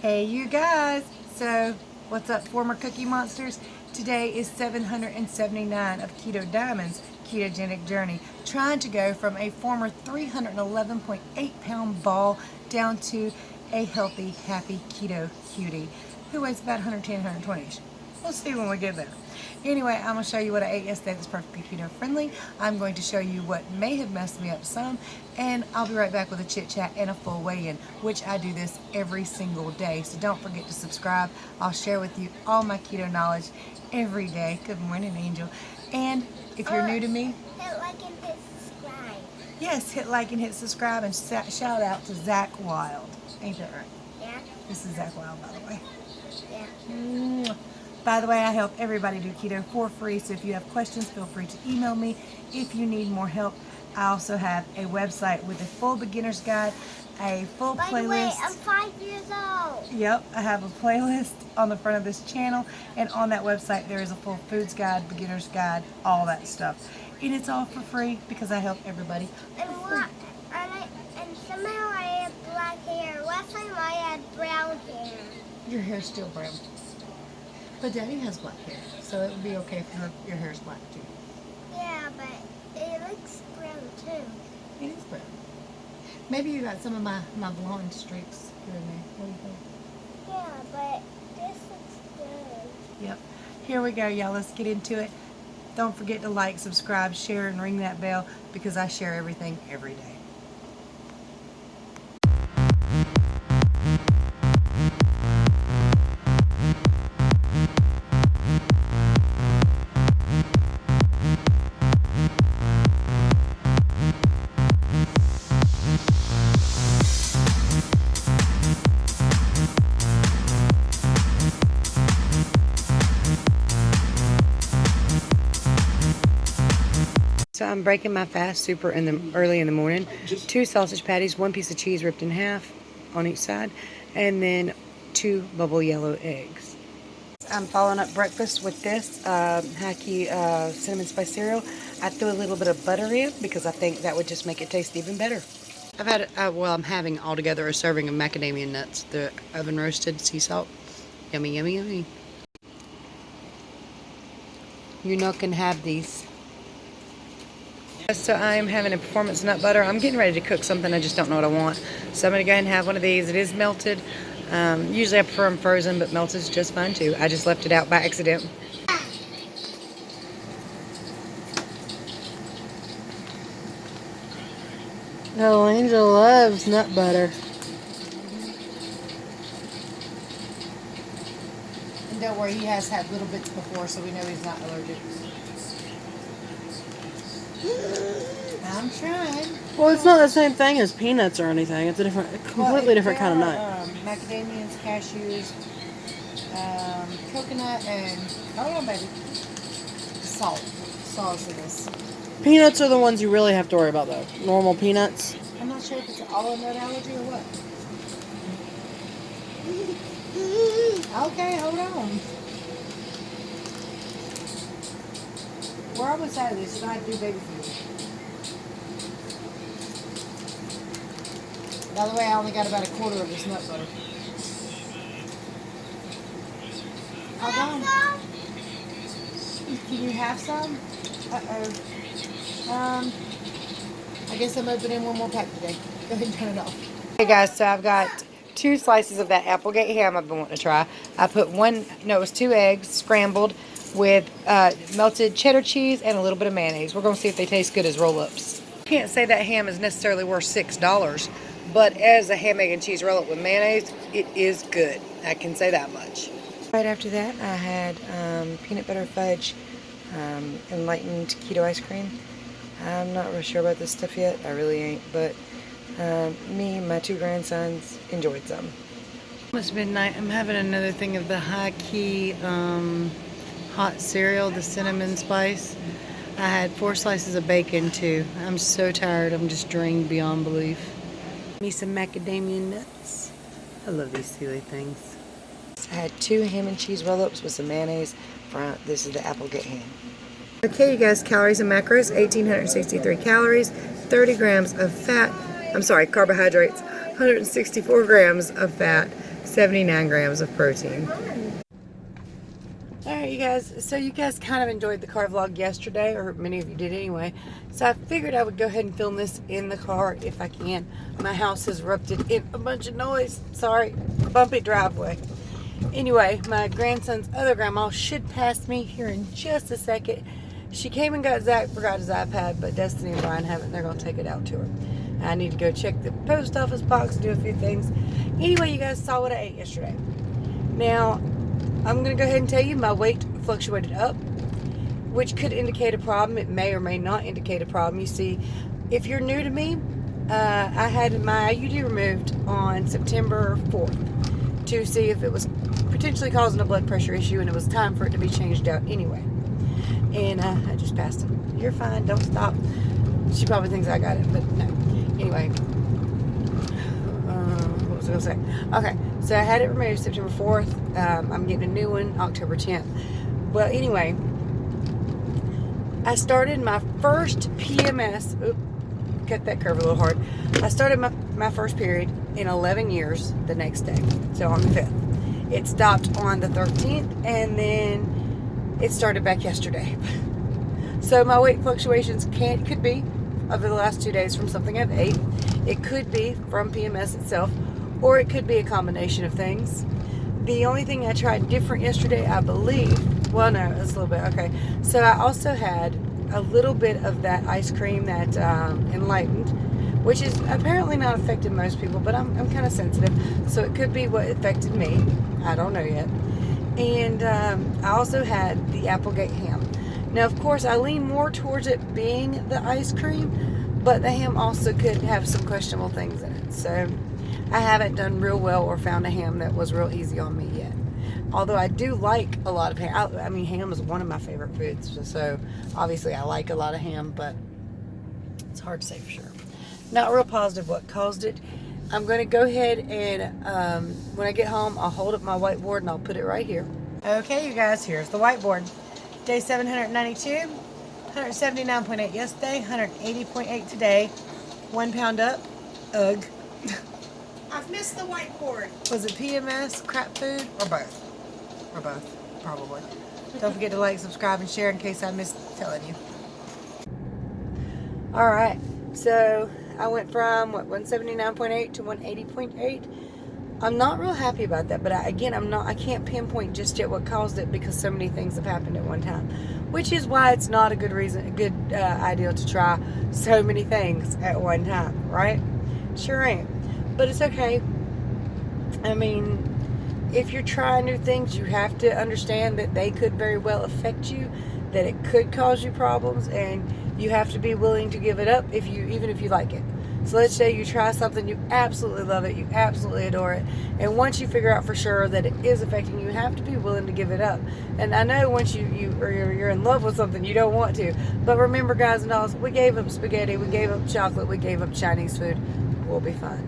Hey you guys, so what's up former cookie monsters? Today is 779 of Keto Diamond's ketogenic journey, trying to go from a former 311.8 pound ball down to a healthy, happy keto cutie who weighs about 110, 120ish. We'll see when we get there. Anyway, I'm going to show you what I ate yesterday that's perfectly keto friendly. I'm going to show you what may have messed me up some, and I'll be right back with a chit chat and a full weigh-in, which I do this every single day. So don't forget to subscribe. I'll share with you all my keto knowledge every day. Good morning, Angel. And if you're new to me, hit like and hit subscribe. Yes, hit like and hit subscribe, and shout out to Zach Wild. Ain't that right? Yeah. This is Zach Wild, by the way. Yeah. Mwah. By the way, I help everybody do keto for free, so if you have questions, feel free to email me. If you need more help, I also have a website with a full beginner's guide, a full playlist. By the way, I'm 5 years old. Yep, I have a playlist on the front of this channel, and on that website there is a full foods guide, beginner's guide, all that stuff. And it's all for free because I help everybody. And somehow I had black hair. Last time I had brown hair. Your hair's still brown. But Daddy has black hair, so it would be okay for your hair's black too. Yeah, but it looks brown too. It is brown. Maybe you got some of my blonde streaks here and there. What do you think? Yeah, but this looks good. Yep. Here we go, y'all. Let's get into it. Don't forget to like, subscribe, share, and ring that bell because I share everything every day. So I'm breaking my fast super early in the morning. 2 sausage patties, 1 piece of cheese ripped in half on each side, and then 2 bubble yellow eggs. I'm following up breakfast with this Hacky cinnamon spice cereal. I threw a little bit of butter in because I think that would just make it taste even better. I'm having altogether a serving of macadamia nuts, the oven roasted sea salt. Yummy, yummy, yummy. You know, can have these. So I am having a performance nut butter. I'm getting ready to cook something. I just don't know what I want. So I'm going to go ahead and have one of these. It is melted. Usually I prefer them frozen, but melted is just fine too. I just left it out by accident. Oh, Angel loves nut butter. And don't worry, he has had little bits before, so we know he's not allergic. I'm trying. Well, it's not the same thing as peanuts or anything. It's a completely different kind of nut. Macadamias, cashews, coconut, and hold on, baby. Salt. Salt's in this. Peanuts are the ones you really have to worry about, though. Normal peanuts. I'm not sure if it's an olive nut allergy or what. Okay, hold on. We're almost out of this, and I do baby food. By the way, I only got about a quarter of this nut butter. Hold on. Can you have some? Uh-oh. I guess I'm opening one more pack today. Go ahead and turn it off. Hey guys, so I've got 2 slices of that Applegate ham I've been wanting to try. I put it was 2 eggs scrambled with melted cheddar cheese and a little bit of mayonnaise. We're going to see if they taste good as roll-ups. I can't say that ham is necessarily worth $6, but as a ham, egg, and cheese roll-up with mayonnaise, it is good. I can say that much. Right after that, I had peanut butter fudge enlightened keto ice cream. I'm not real sure about this stuff yet. I really ain't, but me and my 2 grandsons enjoyed some. Almost midnight. I'm having another thing of the high key hot cereal, the cinnamon spice. I had 4 slices of bacon too. I'm so tired. I'm just drained beyond belief. Me some macadamia nuts. I love these silly things. I had 2 ham and cheese roll-ups with some mayonnaise. This is the Applegate ham. Okay, you guys, calories and macros, 1,863 calories, 30 grams of fat. I'm sorry, carbohydrates, 164 grams of fat, 79 grams of protein. Alright, you guys, so you guys kind of enjoyed the car vlog yesterday, or many of you did anyway, so I figured I would go ahead and film this in the car if I can. My house has erupted in a bunch of noise. Sorry, bumpy driveway. Anyway, my grandson's other grandma should pass me here in just a second. She came and got Zach, forgot his iPad, but Destiny and Brian haven't. They're going to take it out to her. I need to go check the post office box and do a few things. Anyway, you guys saw what I ate yesterday. Now, I'm going to go ahead and tell you my weight fluctuated up, which could indicate a problem. It may or may not indicate a problem. You see, if you're new to me, I had my IUD removed on September 4th to see if it was potentially causing a blood pressure issue, and it was time for it to be changed out anyway. And I just passed it. You're fine, don't stop. She probably thinks I got it, but no. Anyway, what was I going to say? Okay, so I had it removed September 4th. I'm getting a new one October 10th. Well, anyway, I started my first PMS. Oops, cut that curve a little hard. I started my first period in 11 years the next day, so on the 5th. It stopped on the 13th, and then it started back yesterday. So my weight fluctuations could be over the last 2 days from something I've ate. It could be from PMS itself, or it could be a combination of things. The only thing I tried different yesterday, I believe, well, no, it's a little bit, okay. So I also had a little bit of that ice cream that Enlightened, which is apparently not affecting most people, but I'm kind of sensitive, so it could be what affected me. I don't know yet. And I also had the Applegate ham. Now, of course, I lean more towards it being the ice cream, but the ham also could have some questionable things in it. So I haven't done real well or found a ham that was real easy on me yet. Although I do like a lot of ham. I mean, ham is one of my favorite foods. So obviously I like a lot of ham, but it's hard to say for sure. Not real positive what caused it. I'm going to go ahead and when I get home, I'll hold up my whiteboard and I'll put it right here. Okay, you guys, here's the whiteboard. Day 792, 179.8 yesterday, 180.8 today, 1 pound up. Ugh. I've missed the whiteboard. Was it PMS, crap food, or both? Or both, probably. Don't forget to like, subscribe, and share in case I missed telling you. Alright, so I went from, 179.8 to 180.8. I'm not real happy about that, but I can't pinpoint just yet what caused it because so many things have happened at one time, which is why it's not a good idea to try so many things at one time, right? Sure ain't, but it's okay. I mean, if you're trying new things, you have to understand that they could very well affect you, that it could cause you problems, and you have to be willing to give it up even if you like it. So let's say you try something, you absolutely love it, you absolutely adore it, and once you figure out for sure that it is affecting you, you have to be willing to give it up. And I know once you're in love with something, you don't want to. But remember, guys and dolls, we gave up spaghetti, we gave up chocolate, we gave up Chinese food. We'll be fine.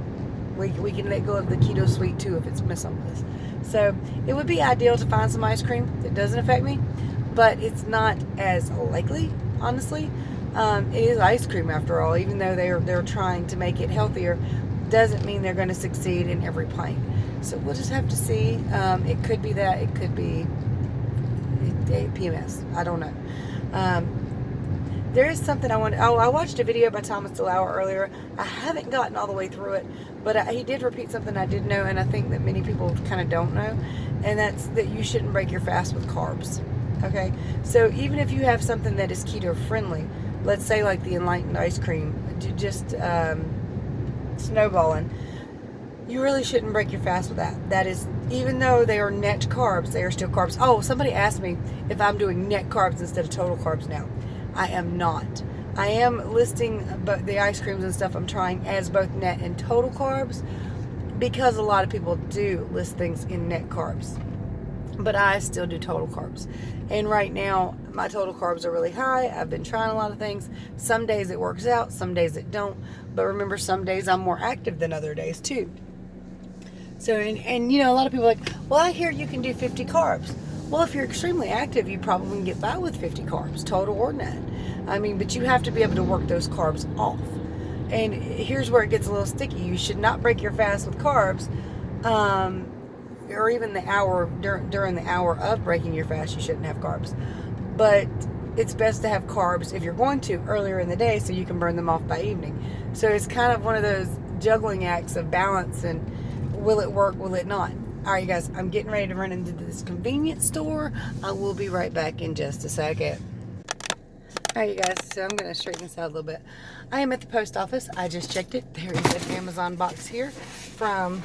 We can let go of the keto sweet too if it's missing with us. So it would be ideal to find some ice cream that doesn't affect me, but it's not as likely, honestly. It is ice cream after all. Even though they're trying to make it healthier, doesn't mean they're going to succeed in every pint. So we'll just have to see. It could be that. It could be PMS. I don't know. There is something I want. Oh, I watched a video by Thomas DeLauer earlier. I haven't gotten all the way through it, but he did repeat something I did know, and I think that many people kind of don't know, and that's that you shouldn't break your fast with carbs. Okay, so even if you have something that is keto friendly, let's say like the Enlightened ice cream, just snowballing, you really shouldn't break your fast with that. That is, even though they are net carbs, they are still carbs. Oh, somebody asked me if I'm doing net carbs instead of total carbs now. I am not. I am listing the ice creams and stuff I'm trying as both net and total carbs because a lot of people do list things in net carbs. But I still do total carbs. And right now, my total carbs are really high. I've been trying a lot of things. Some days it works out, some days it don't. But remember, some days I'm more active than other days too. So, and you know, a lot of people are like, well, I hear you can do 50 carbs. Well, if you're extremely active, you probably can get by with 50 carbs, total or net. I mean, but you have to be able to work those carbs off. And here's where it gets a little sticky. You should not break your fast with carbs or even the hour during the hour of breaking your fast, you shouldn't have carbs. But it's best to have carbs if you're going to earlier in the day so you can burn them off by evening. So it's kind of one of those juggling acts of balance, and will it work, will it not? All right, you guys, I'm getting ready to run into this convenience store. I will be right back in just a second. All right, you guys, so I'm going to straighten this out a little bit. I am at the post office. I just checked it. There is an Amazon box here from,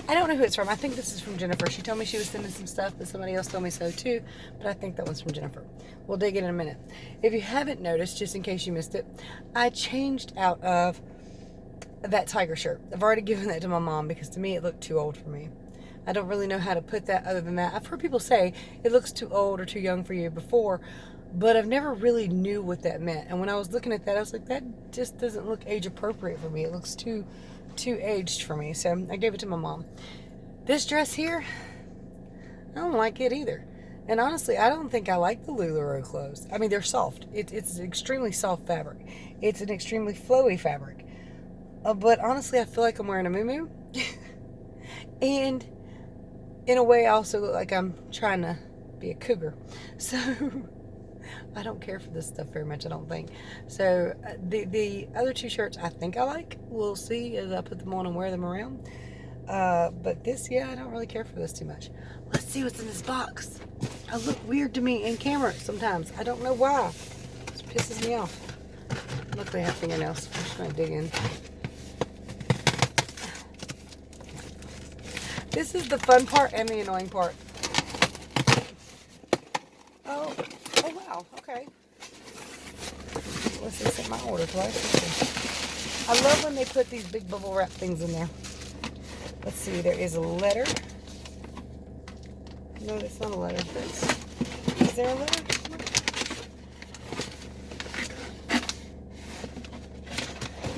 I don't know who it's from. I think this is from Jennifer. She told me she was sending some stuff, but somebody else told me so too. But I think that one's from Jennifer. We'll dig in a minute. If you haven't noticed, just in case you missed it, I changed out of that tiger shirt. I've already given that to my mom because to me it looked too old for me. I don't really know how to put that other than that. I've heard people say it looks too old or too young for you before, but I've never really knew what that meant. And when I was looking at that, I was like, that just doesn't look age appropriate for me. It looks too aged for me. So I gave it to my mom. This dress here, I don't like it either. And honestly, I don't think I like the LuLaRoe clothes. I mean, they're soft. It's an extremely soft fabric. It's an extremely flowy fabric. But honestly, I feel like I'm wearing a muumuu. And in a way, I also look like I'm trying to be a cougar. So I don't care for this stuff very much, I don't think. So the other two shirts I think I like. We'll see as I put them on and wear them around. But this, yeah, I don't really care for this too much. Let's see what's in this box. I look weird to me in camera sometimes. I don't know why. It pisses me off. Luckily I have fingernails. I'm just going to dig in. This is the fun part and the annoying part. Oh wow, okay. Let's see, set my order twice. I love when they put these big bubble wrap things in there. Let's see, there is a letter. No, that's not a letter. Is there a letter?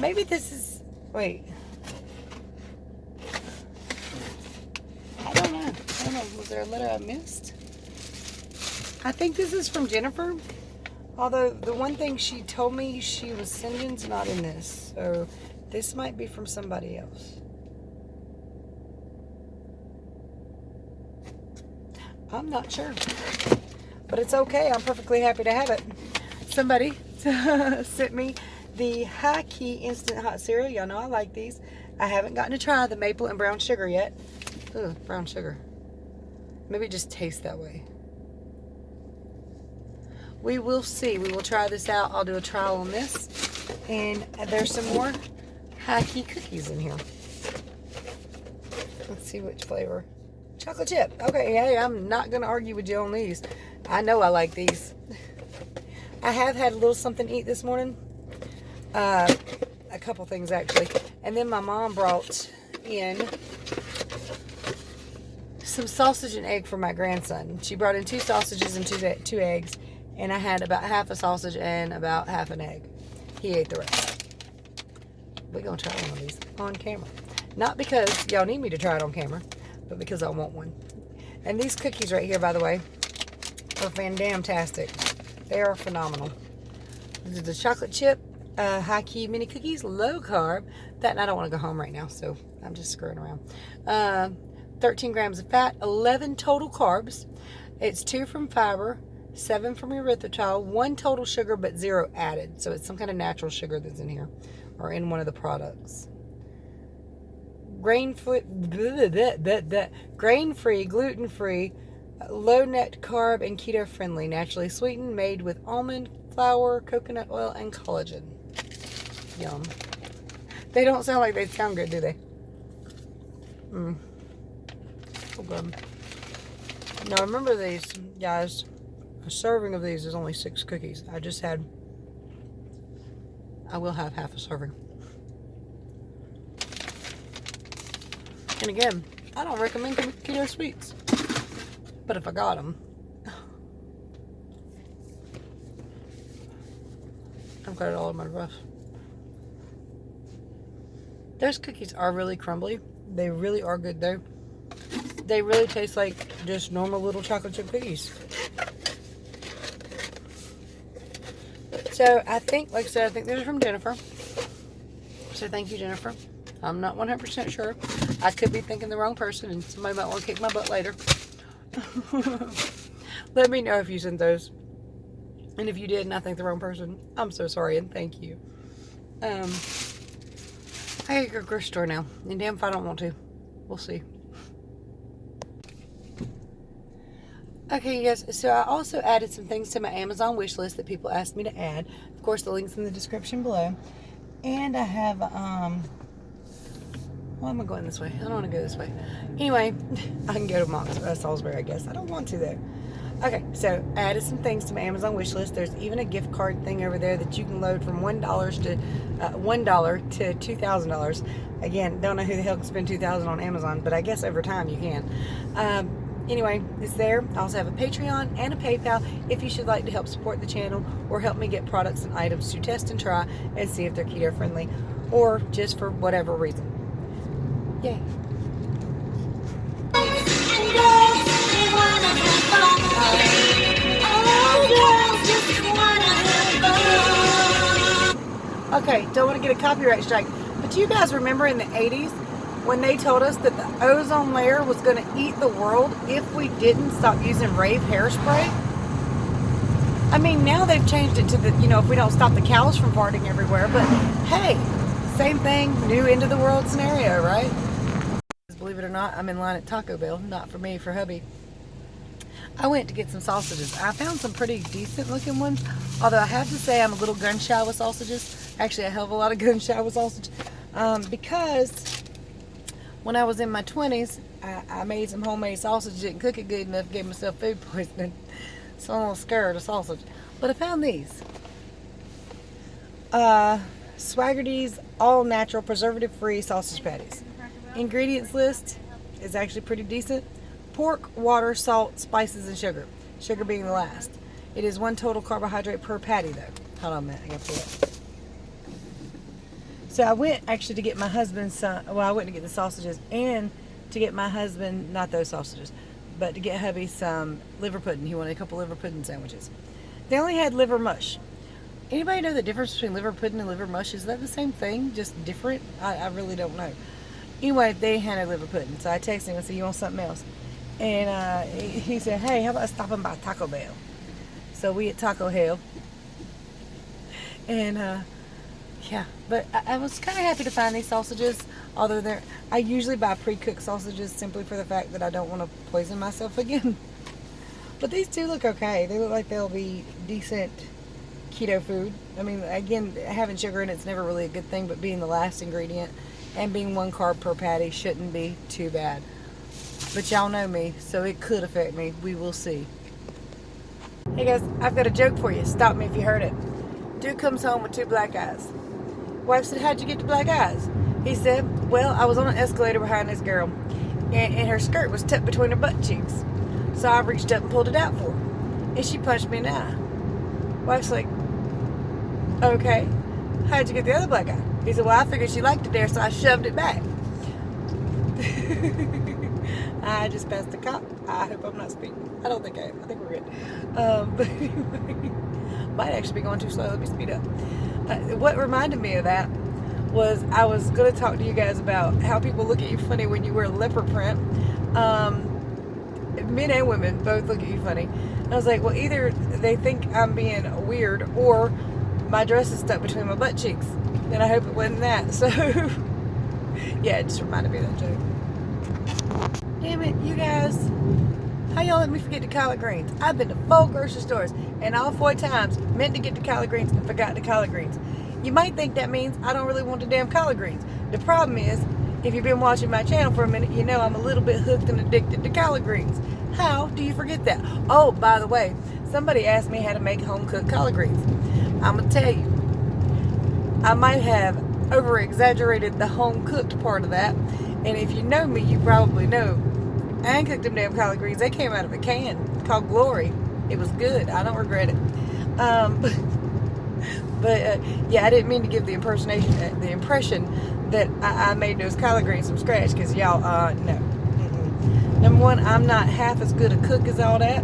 Maybe this is, wait. I don't know. Was there a letter I missed? I think this is from Jennifer. Although the one thing she told me she was sending's not in this. So this might be from somebody else. I'm not sure. But it's okay. I'm perfectly happy to have it. Somebody sent me the High Key Instant Hot Cereal. Y'all know I like these. I haven't gotten to try the maple and brown sugar yet. Ugh, brown sugar. Maybe it just tastes that way. We will see. We will try this out. I'll do a trial on this. And there's some more High Key cookies in here. Let's see which flavor. Chocolate chip. Okay, hey, I'm not going to argue with you on these. I know I like these. I have had a little something to eat this morning. A couple things, actually. And then my mom brought in some sausage and egg for my grandson. She brought in 2 sausages and two eggs. And I had about half a sausage and about half an egg. He ate the rest. We're going to try one of these on camera. Not because y'all need me to try it on camera, but because I want one. And these cookies right here, by the way, are fan-damn-tastic. They are phenomenal. This is the chocolate chip High Key mini cookies, low carb. That, and I don't want to go home right now, so I'm just screwing around. 13 grams of fat, 11 total carbs. It's 2 from fiber, 7 from erythritol, 1 total sugar, but 0 added. So it's some kind of natural sugar that's in here, or in one of the products. Grain-free, gluten-free, low net carb, and keto-friendly, naturally sweetened, made with almond flour, coconut oil, and collagen. Yum. They don't sound like they sound good, do they? So good. Now remember these, guys. A serving of these is only 6 cookies. I will have half a serving. And again, I don't recommend keto sweets. But if I got them, I've got it all in my dress. Those cookies are really crumbly. They really are good though. They really taste like just normal little chocolate chip cookies. So I think, like I said, I think these are from Jennifer. So thank you, Jennifer. I'm not 100% sure. I could be thinking the wrong person, and somebody might want to kick my butt later. Let me know if you sent those. And if you did and I think the wrong person, I'm so sorry and thank you. I gotta go to the grocery store now. And damn if I don't want to. We'll see. Okay, you guys, so I also added some things to my Amazon wish list that people asked me to add. Of course, the link's in the description below. And I have, why am I going this way? I don't want to go this way. Anyway, I can go to Salisbury, I guess. I don't want to, though. Okay, so I added some things to my Amazon wish list. There's even a gift card thing over there that you can load from $1 to $2,000. Again, don't know who the hell can spend $2,000 on Amazon, but I guess over time you can. Anyway, it's there. I also have a Patreon and a PayPal if you should like to help support the channel or help me get products and items to test and try and see if they're keto friendly or just for whatever reason. Yay. Okay, don't want to get a copyright strike, but do you guys remember in the 80s when they told us that the ozone layer was going to eat the world if we didn't stop using Rave hairspray? I mean, now they've changed it to the, if we don't stop the cows from farting everywhere, but hey, same thing, new end of the world scenario, right? Believe it or not, I'm in line at Taco Bell, not for me, for hubby. I went to get some sausages. I found some pretty decent looking ones, although I have to say I'm a little gun shy with sausages. Actually, a hell of a lot of gun shy with sausage, because when I was in my 20s, I made some homemade sausage, didn't cook it good enough, gave myself food poisoning, so I'm a little scared of sausage. But I found these. Swaggerty's all natural, preservative free sausage patties. Ingredients list is actually pretty decent. Pork, water, salt, spices, and sugar. Sugar being the last. It is 1 total carbohydrate per patty, though. Hold on a minute, I gotta pull it. So I went actually to get my husband's I went to get the sausages and to get my husband, not those sausages, but to get hubby some liver pudding. He wanted a couple liver pudding sandwiches. They only had liver mush. Anybody know the difference between liver pudding and liver mush? Is that the same thing, just different? I really don't know. Anyway, they had a liver pudding, so I texted him and said, you want something else? And he said, hey, how about stopping by Taco Bell? So we at Taco Hell. And yeah, but I was kind of happy to find these sausages, although I usually buy pre-cooked sausages simply for the fact that I don't want to poison myself again. But these two look okay. They look like they'll be decent keto food. I mean, again, having sugar in it's never really a good thing, but being the last ingredient and being 1 carb per patty shouldn't be too bad. But y'all know me, so it could affect me. We will see. Hey guys, I've got a joke for you. Stop me if you heard it. Dude comes home with 2 black eyes. Wife said, how'd you get the black eyes? He said, well, I was on an escalator behind this girl, and her skirt was tucked between her butt cheeks. So I reached up and pulled it out for her, and she punched me in the eye. Wife's like, okay, how'd you get the other black eye? He said, well, I figured she liked it there, so I shoved it back. I just passed the cop. I hope I'm not speeding. I don't think I am. I think we're good. But anyway, might actually be going too slow. Let me speed up. What reminded me of that was I was going to talk to you guys about how people look at you funny when you wear leopard print. Men and women both look at you funny. And I was like, well, either they think I'm being weird or my dress is stuck between my butt cheeks. And I hope it wasn't that. So, yeah, it just reminded me of that joke. Damn it, you guys. How y'all let me forget the collard greens? I've been to 4 grocery stores and all 4 times meant to get the collard greens and forgot the collard greens. You might think that means I don't really want the damn collard greens. The problem is, if you've been watching my channel for a minute, you know I'm a little bit hooked and addicted to collard greens. How do you forget that? Oh, by the way, somebody asked me how to make home-cooked collard greens. I'm going to tell you, I might have over-exaggerated the home-cooked part of that. And if you know me, you probably know I ain't cooked them damn collard greens. They came out of a can called Glory. It was good. I don't regret it. Yeah, I didn't mean to give the impression that I made those collard greens from scratch, because y'all, no. Number 1, I'm not half as good a cook as all that.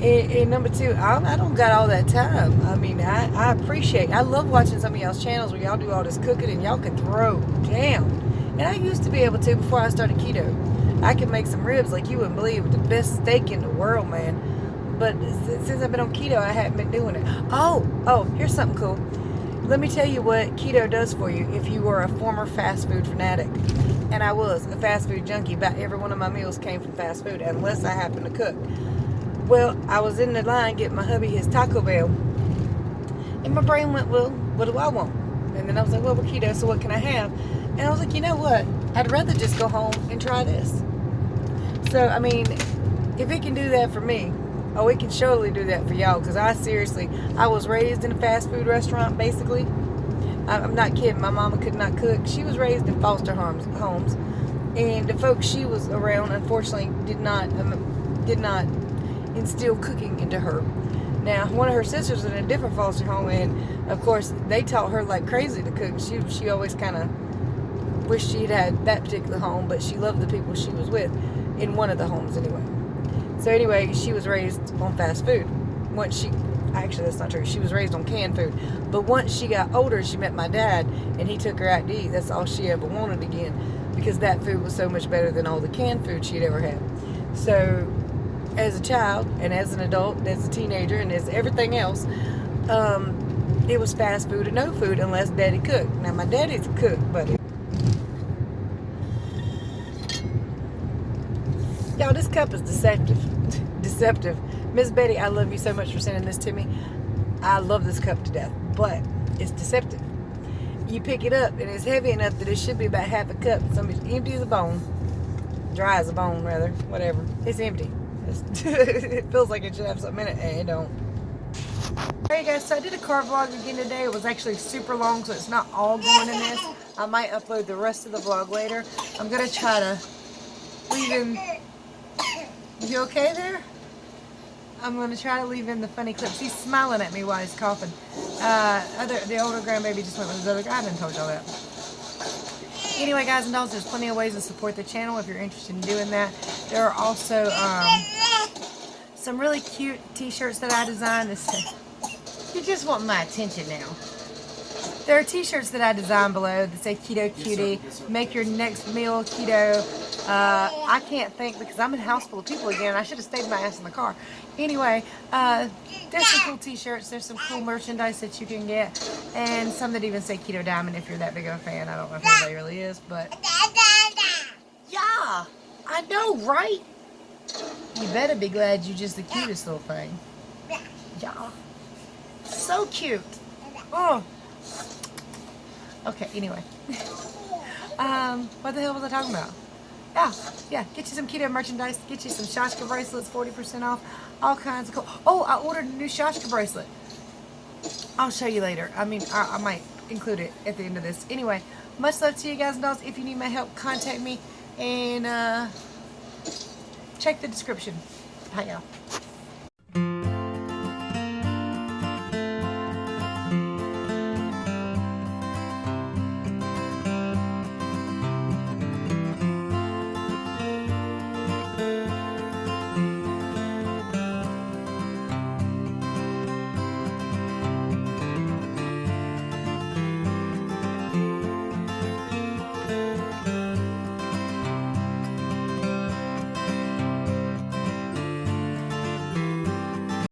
And number 2, I don't got all that time. I mean, I love watching some of y'all's channels where y'all do all this cooking and y'all can throw down. And I used to be able to before I started keto. I could make some ribs like you wouldn't believe, the best steak in the world, man. But since I've been on keto, I haven't been doing it. Oh, here's something cool. Let me tell you what keto does for you if you were a former fast food fanatic. And I was a fast food junkie. About every one of my meals came from fast food, unless I happened to cook. Well, I was in the line getting my hubby his Taco Bell. And my brain went, well, what do I want? And then I was like, well, we're keto, so what can I have? And I was like, you know what? I'd rather just go home and try this. So, I mean, if it can do that for me, oh, it can surely do that for y'all. Because I was raised in a fast food restaurant, basically. I'm not kidding. My mama could not cook. She was raised in foster homes. And the folks she was around, unfortunately, did not instill cooking into her. Now, one of her sisters was in a different foster home, and of course, they taught her like crazy to cook. She always kind of wished she'd had that particular home, but she loved the people she was with in one of the homes anyway. So anyway, she was raised on fast food. Actually, that's not true. She was raised on canned food. But once she got older, she met my dad, and he took her out to eat. That's all she ever wanted again, because that food was so much better than all the canned food she'd ever had. So, as a child, and as an adult, and as a teenager, and as everything else, it was fast food or no food unless Daddy cooked. Now, my daddy's a cook, buddy. Y'all, this cup is deceptive. Miss Betty, I love you so much for sending this to me. I love this cup to death, but it's deceptive. You pick it up, and it's heavy enough that it should be about half a cup. It's empty as a bone. Dry as a bone, rather. Whatever. It's empty. It feels like it should have something in it, and it don't. Hey guys, so I did a car vlog again today. It was actually super long, so it's not all going in this. I might upload the rest of the vlog later. I'm going to try to leave in... You okay there? I'm going to try to leave in the funny clips. He's smiling at me while he's coughing. The older grandbaby just went with his other guy. I didn't told y'all that. Anyway, guys and dolls, there's plenty of ways to support the channel if you're interested in doing that. There are also some really cute t-shirts that I designed. You just want my attention now. There are t-shirts that I designed below that say Keto Cutie, make your next meal keto. I can't think because I'm in a house full of people again. I should have stayed my ass in the car. Anyway, there's some cool t-shirts. There's some cool merchandise that you can get. And some that even say Keto Diamond if you're that big of a fan. I don't know if anybody really is, but... Yeah, I know, right? You better be glad you're just the cutest little thing. Yeah. So cute. Oh. Okay, anyway. What the hell was I talking about? Yeah, get you some keto merchandise, get you some Shashka bracelets, 40% off, all kinds of cool. Oh, I ordered a new Shashka bracelet. I'll show you later. I mean, I might include it at the end of this. Anyway, much love to you guys and dolls. If you need my help, contact me and check the description. Hi, y'all.